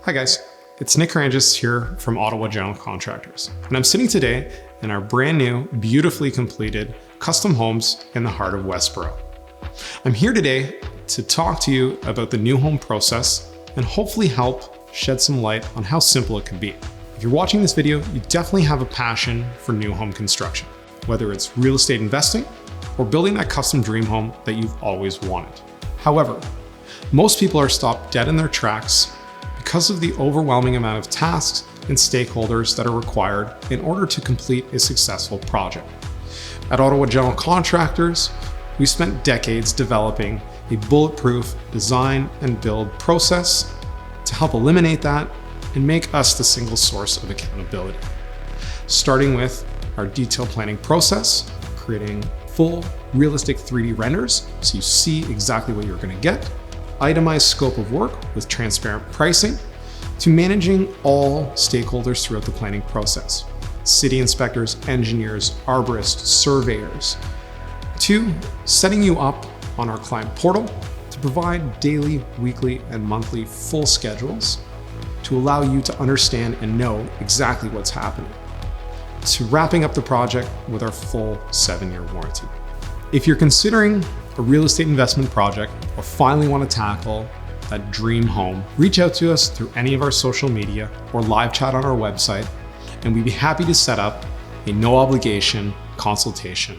Hi guys, it's Nick Rangis here from Ottawa General Contractors, and I'm sitting today in our brand new, beautifully completed custom homes in the heart of Westboro. I'm here today to talk to you about the new home process and hopefully help shed some light on how simple it can be. If you're watching this video, you definitely have a passion for new home construction, whether it's real estate investing or building that custom dream home that you've always wanted. However, most people are stopped dead in their tracks because of the overwhelming amount of tasks and stakeholders that are required in order to complete a successful project. At Ottawa General Contractors, we spent decades developing a bulletproof design and build process to help eliminate that and make us the single source of accountability. Starting with our detailed planning process, creating full realistic 3D renders so you see exactly what you're going to get, itemized scope of work with transparent pricing, to managing all stakeholders throughout the planning process. City inspectors, engineers, arborists, surveyors, to setting you up on our client portal to provide daily, weekly, and monthly full schedules to allow you to understand and know exactly what's happening, to wrapping up the project with our full 7-year warranty. If you're considering a real estate investment project or finally want to tackle that dream home, reach out to us through any of our social media or live chat on our website, and we'd be happy to set up a no obligation consultation